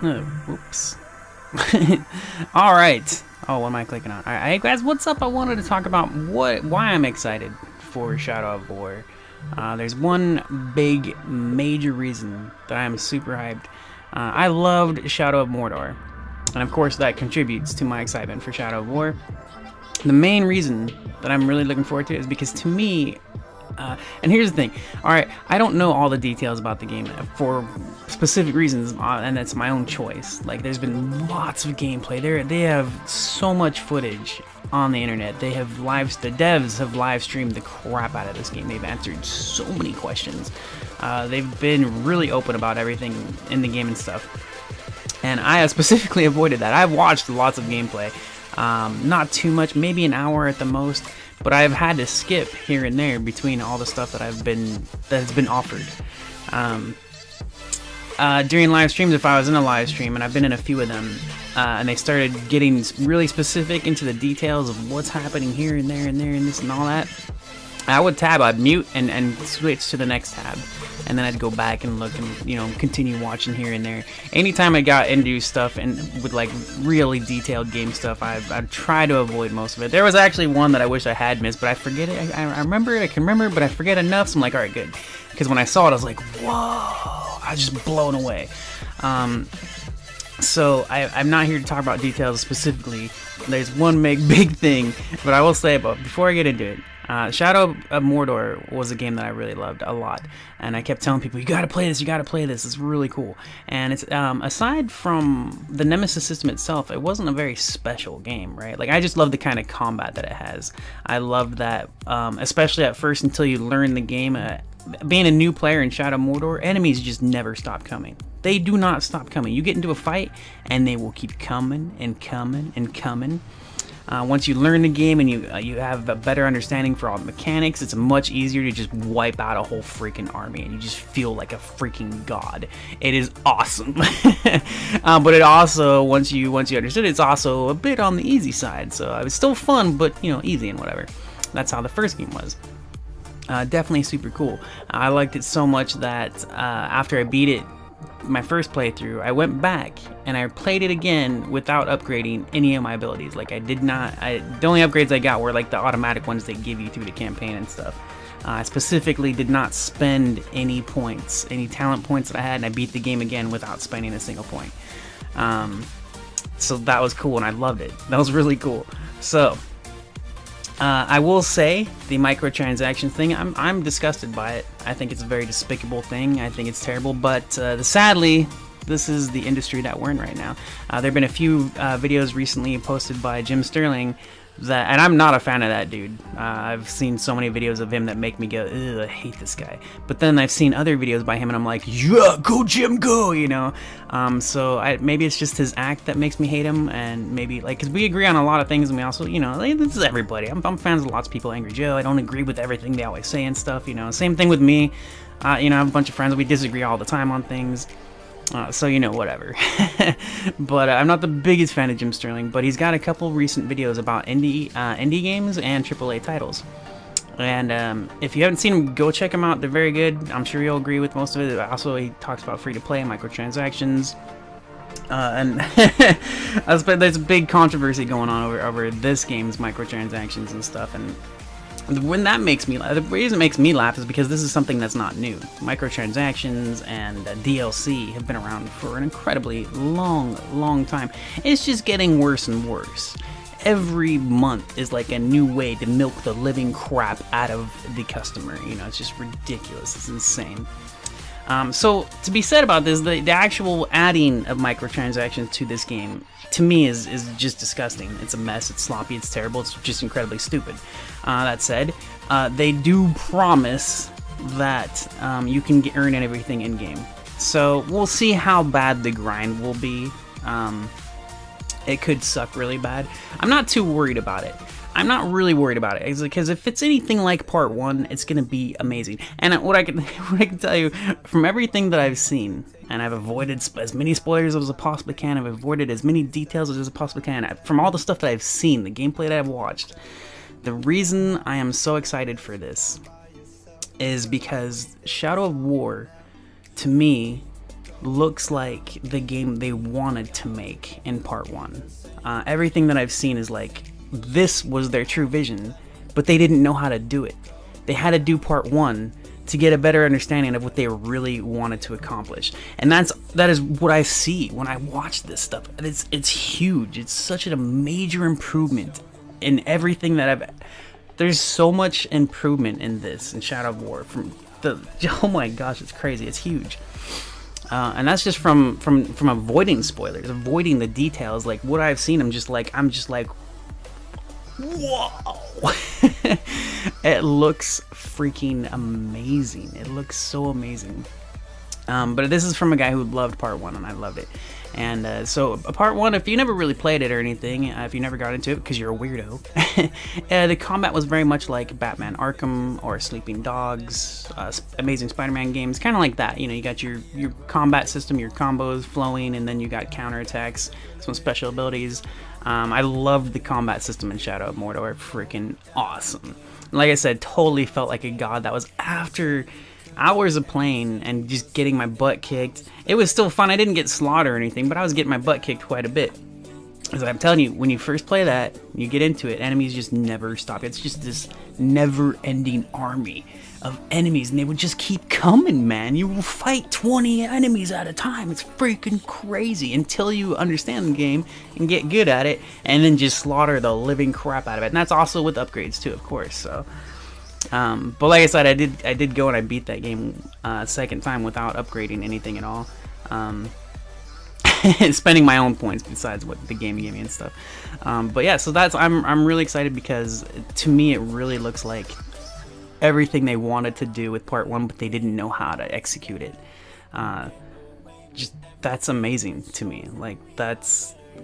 Whoops. All right. Oh, what am I clicking on? All right, hey guys, what's up? I wanted to talk about why I'm excited for Shadow of War. There's one big, major reason that I'm super hyped. I loved Shadow of Mordor, and of course that contributes to my excitement for Shadow of War. The main reason that I'm really looking forward to it is because to me, and here's the thing. All right, I don't know all the details about the game for specific reasons, and that's my own choice. Like, there's been lots of gameplay. They have so much footage on the internet. The devs have live streamed the crap out of this game. They've answered so many questions. They've been really open about everything in the game and stuff. And I have specifically avoided that. I've watched lots of gameplay. Not too much, maybe an hour at the most. But I've had to skip here and there between all the stuff that has been offered. During live streams, if I was in a live stream, and I've been in a few of them, and they started getting really specific into the details of what's happening here and there and there and this and all that, I would tab, I'd mute and switch to the next tab, and then I'd go back and look and continue watching here and there. Anytime I got into stuff and with like really detailed game stuff, I'd try to avoid most of it. There was actually one that I wish I had missed, but I forget it. I remember it, I can remember, but I forget enough. So I'm like, all right, good, because when I saw it, I was like, whoa, I was just blown away. So I'm not here to talk about details specifically. There's one big thing, but I will say, but before I get into it, Shadow of Mordor was a game that I really loved a lot, and I kept telling people, you gotta play this, it's really cool. And it's aside from the Nemesis system itself, it wasn't a very special game, right? Like, I just love the kind of combat that it has. I love that, especially at first until you learn the game. Being a new player in Shadow of Mordor, enemies just never stop coming. They do not stop coming. You get into a fight, and they will keep coming and coming and coming. Once you learn the game and you have a better understanding for all the mechanics, it's much easier to just wipe out a whole freaking army, and you just feel like a freaking god. It is awesome. But it also, once you understood it, it's also a bit on the easy side. So it was still fun, but easy and whatever. That's how the first game was. Definitely super cool. I liked it so much that after I beat it, my first playthrough, I went back and I played it again without upgrading any of my abilities. Like, the only upgrades I got were like the automatic ones they give you through the campaign and stuff. I specifically did not spend any points, any talent points that I had, and I beat the game again without spending a single point. So that was cool, and I loved it. That was really cool. So I will say the microtransaction thing, I'm disgusted by it. I think it's a very despicable thing. I think it's terrible, but sadly, this is the industry that we're in right now. There have been a few videos recently posted by Jim Sterling and I'm not a fan of that dude. I've seen so many videos of him that make me go, ugh, I hate this guy. But then I've seen other videos by him and I'm like, yeah, go Jim, go, So maybe it's just his act that makes me hate him, and maybe, like, because we agree on a lot of things, and we also, like, this is everybody. I'm fans of lots of people. Angry Joe, I don't agree with everything they always say and stuff, Same thing with me. I have a bunch of friends, we disagree all the time on things. So whatever. But I'm not the biggest fan of Jim Sterling, but he's got a couple recent videos about indie games and AAA titles. And if you haven't seen them, go check them out. They're very good. I'm sure you'll agree with most of it. Also, he talks about free-to-play, microtransactions. And there's a big controversy going on over this game's microtransactions and stuff. And when that makes me laugh, the reason it makes me laugh is because this is something that's not new. Microtransactions and DLC have been around for an incredibly long time. It's just getting worse and worse. Every month is like a new way to milk the living crap out of the customer. It's just ridiculous. It's insane. So to be said about this, the actual adding of microtransactions to this game, to me, is just disgusting. It's a mess, it's sloppy, it's terrible, it's just incredibly stupid. That said, they do promise that you can earn everything in-game. So we'll see how bad the grind will be. It could suck really bad. I'm not too worried about it. I'm not really worried about it, because if it's anything like part 1, it's gonna be amazing. And what I can tell you from everything that I've seen, and I've avoided as many spoilers as I possibly can, I've avoided as many details as I possibly can, from all the stuff that I've seen, the gameplay that I've watched, the reason I am so excited for this is because Shadow of War, to me, looks like the game they wanted to make in part 1. Everything that I've seen is like, this was their true vision, but they didn't know how to do it. They had to do part 1 to get a better understanding of what they really wanted to accomplish. And that is what I see when I watch this stuff. It's huge. It's such a major improvement in everything that there's so much improvement in this, in Shadow of War, oh my gosh, it's crazy. It's huge. And that's just from avoiding spoilers, avoiding the details. Like what I've seen, I'm just like, whoa. It looks freaking amazing. It looks so amazing. But this is from a guy who loved part 1, and I loved it. And so part 1, if you never really played it or anything, if you never got into it because you're a weirdo, the combat was very much like Batman Arkham or Sleeping Dogs, Amazing Spider-Man games, kind of like that. You know, you got your combat system, your combos flowing, and then you got counterattacks, some special abilities. I loved the combat system in Shadow of Mordor. Freaking awesome. Like I said, totally felt like a god. That was after hours of playing and just getting my butt kicked. It was still fun. I didn't get slaughtered or anything, but I was getting my butt kicked quite a bit. Because I'm telling you, when you first play that, you get into it, enemies just never stop. It's just this never-ending army of enemies, and they would just keep coming, man. You will fight 20 enemies at a time. It's freaking crazy until you understand the game and get good at it, and then just slaughter the living crap out of it. And that's also with upgrades too, of course. So, but like I said, I did go and I beat that game second time without upgrading anything at all. Spending my own points besides what the game gave me and stuff. But yeah, so I'm really excited because to me it really looks like everything they wanted to do with part 1, but they didn't know how to execute it. Just that's amazing to me. Like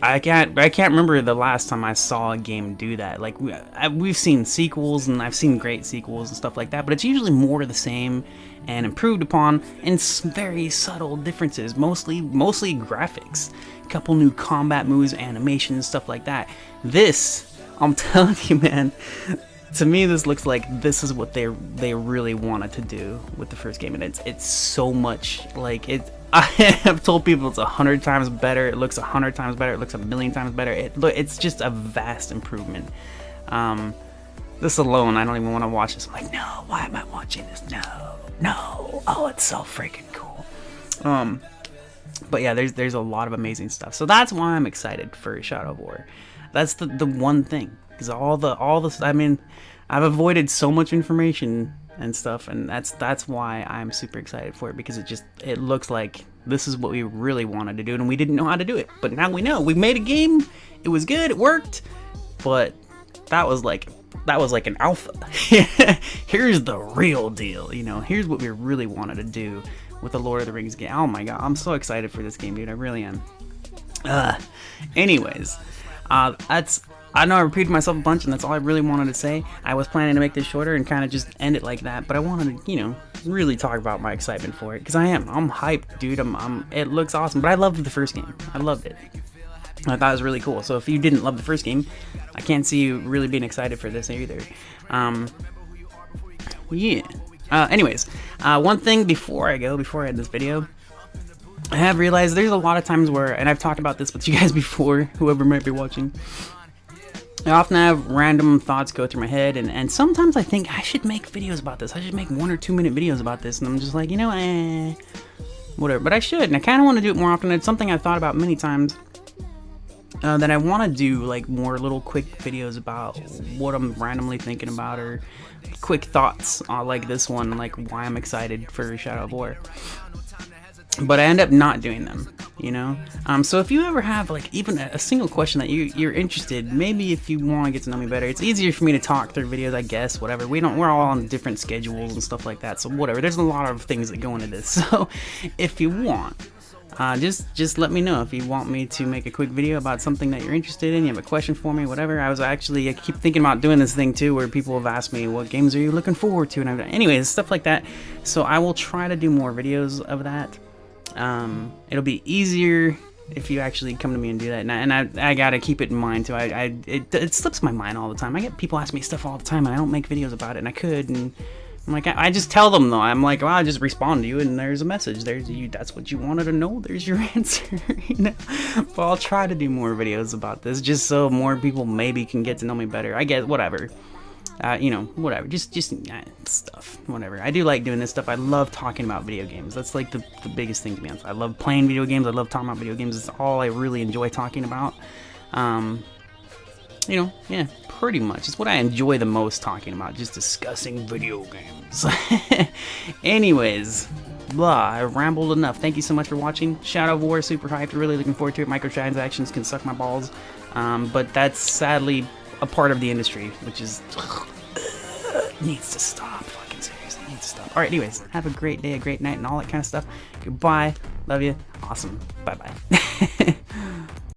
I can't remember the last time I saw a game do that. Like we've seen sequels, and I've seen great sequels and stuff like that, but it's usually more of the same and improved upon, and very subtle differences, mostly graphics, a couple new combat moves, animations, stuff like that. This, I'm telling you, man, to me this looks like this is what they really wanted to do with the first game, and it's so much like it. I have told people it's 100 times better. It looks 100 times better. It looks 1,000,000 times better. It's just a vast improvement. This alone, I don't even want to watch this. I'm like, no, why am I watching this? No. Oh, it's so freaking cool. But yeah, there's a lot of amazing stuff. So that's why I'm excited for Shadow of War. That's the one thing, because all the I mean, I've avoided so much information and stuff, and that's why I'm super excited for it, because it looks like this is what we really wanted to do, and we didn't know how to do it, but now we know. We made a game, it was good, it worked, but that was like an alpha. Here's the real deal, you know. Here's what we really wanted to do with the Lord of the Rings game. Oh my god, I'm so excited for this game, dude. I really am. Anyways, I know I repeated myself a bunch, and that's all I really wanted to say. I was planning to make this shorter and kind of just end it like that, but I wanted to, you know, really talk about my excitement for it, because I'm hyped, dude. It looks awesome, but I loved the first game. I loved it. I thought it was really cool. So if you didn't love the first game, I can't see you really being excited for this either. Yeah. Anyways, one thing before I end this video, I have realized there's a lot of times where, and I've talked about this with you guys before, whoever might be watching, I often have random thoughts go through my head, and sometimes I think I should make videos about this. I should make 1 or 2 minute videos about this, and I'm just like, you know, whatever. But I should, and I kind of want to do it more often. It's something I've thought about many times, that I want to do, like, more little quick videos about what I'm randomly thinking about, or quick thoughts, like this one, like why I'm excited for Shadow of War. But I end up not doing them, you know. So if you ever have like even a single question that you're interested, maybe if you want to get to know me better, it's easier for me to talk through videos, I guess. Whatever. We're all on different schedules and stuff like that. So whatever. There's a lot of things that go into this. So if you want, just let me know if you want me to make a quick video about something that you're interested in. You have a question for me, whatever. I keep thinking about doing this thing too, where people have asked me what games are you looking forward to, and anyways, stuff like that. So I will try to do more videos of that. It'll be easier if you actually come to me and do that, and I gotta keep it in mind too. It slips my mind all the time. I get people ask me stuff all the time, and I don't make videos about it, and I could, and I'm like, I just tell them though. I'm like, well, I just respond to you, and there's a message. There's you. That's what you wanted to know. There's your answer. You know? But I'll try to do more videos about this, just so more people maybe can get to know me better. I guess whatever. You know, whatever. Just stuff. Whatever. I do like doing this stuff. I love talking about video games. That's like the biggest thing to me. I love playing video games. I love talking about video games. It's all I really enjoy talking about. You know, yeah, pretty much. It's what I enjoy the most talking about, just discussing video games. Anyways, blah, I rambled enough. Thank you so much for watching. Shadow of War, super hyped, really looking forward to it. Microtransactions can suck my balls, but that's sadly a part of the industry, which is needs to stop. Fucking seriously, needs to stop. Alright, anyways, have a great day, a great night, and all that kind of stuff. Goodbye. Love you. Awesome. Bye-bye.